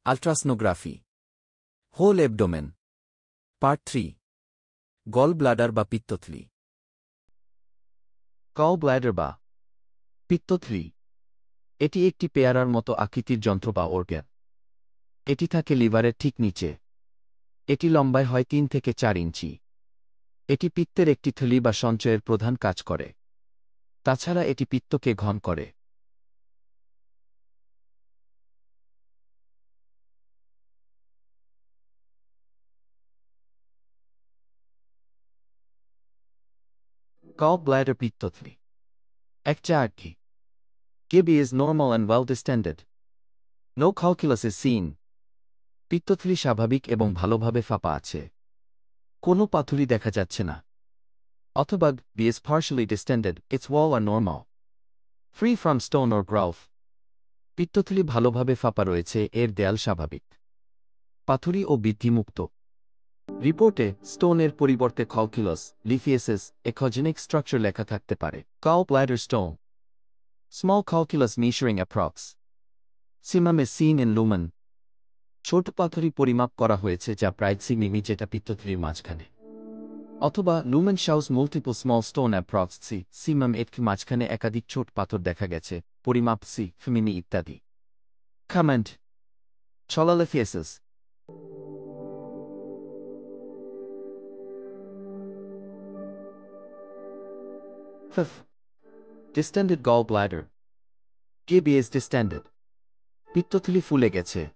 Ultrasonography. Whole abdomen. Part 3। Gall bladder বা পিত্তথলি। গল ব্ল্যাডার বা পিত্তথলি এটি একটি পেয়ারার মতো আকৃতির যন্ত্র বা অর্গ্যান। এটি থাকে লিভারের ঠিক নিচে। এটি লম্বায় হয় 3 থেকে 4 ইঞ্চি। এটি পিত্তের একটি থলি বা সঞ্চয়ের প্রধান কাজ করে। তাছাড়া এটি পিত্তকে ঘন করে। গল ব্ল্যাডার পিত্তথলি। এক চারটি Kidney is normal and well distended. No calculus is seen. পিত্তথলি স্বাভাবিক এবং ভালোভাবে ফাঁপা আছে। কোনো পাথুরি দেখা যাচ্ছে না। অথবা B is partially distended, its wall are normal. Free from stone or groove. পিত্তথলি ভালোভাবে ফাঁপা রয়েছে, এর দেয়াল স্বাভাবিক। পাথুরি ও বৃদ্ধিমুক্ত। রিপোর্টে স্টোনের পরিবর্তে calculus, লিথিয়াসিস, ecogenic স্ট্রাকচার লেখা থাকতে পারে। Gall bladder stone. Small calculus measuring approx. Simum is seen in lumen. ছোট পাথুরি পরিমাপ করা হয়েছে যা প্রায় 3 মিমি, যেটা পিত্তথলির মাঝখানে। অথবা lumen shows multiple small stone approx c. Simum 8 মাঝখানে একাধিক ছোট পাথর দেখা গেছে, পরিমাপ c মিমি ইত্যাদি। Comment. Cholelithiasis. Fifth. Distended gallbladder. KB is distended. পিত্তথলি ফুলে গেছে।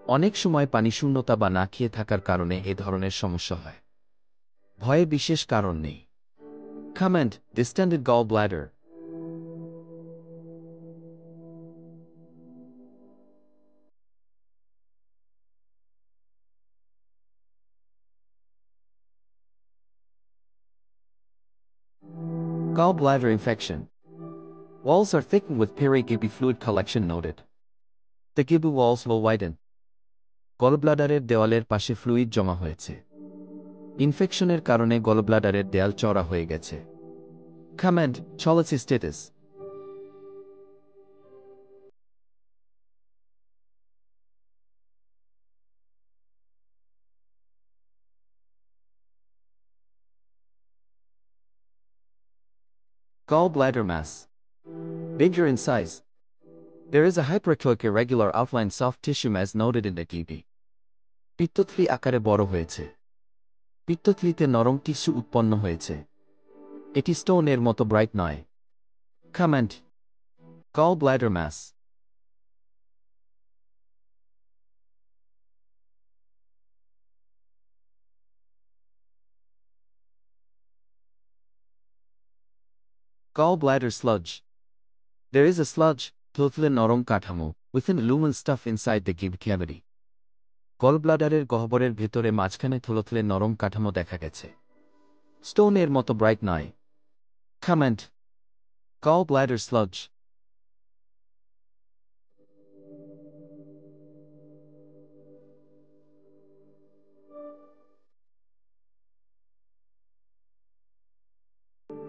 অনেক সময় পানিশূন্যতা বা না খেয়ে থাকার কারণে এ ধরনের সমস্যা হয়। ভয়ের বিশেষ কারণ নেই। Comment. Distended gallbladder. Gallbladder infection. Walls are thickened with peri-Gibbie fluid collection noted. The Gibbie walls will widen. গলব্লাডারের দেওয়ালের পাশে ফ্লুইড জমা হয়েছে। ইনফেকশনের কারণে গলব্লাডারের দেয়াল চওড়া হয়ে গেছে। Comment. Cholecystitis. Gallbladder mass. Bigger in size. There is a hyperechoic irregular outline soft tissue as noted in the TB. পিত্তথলি আকারে বড় হয়েছে। পিত্তথলিতে নরম টিস্যু উৎপন্ন হয়েছে। এটি স্টোনের মতো ব্রাইট নয়। Comment. Gallbladder mass. Gallbladder sludge. There is a sludge, থলথলে নরম কাঠামো, within lumen stuff inside the Gibbie cavity. গলব্লাডারের গহ্বরের ভেতরে মাঝখানে থলথলে নরম কাঠামো দেখা গেছে। স্টোনের মতো ব্রাইট নয়। Comment. Gallbladder sludge.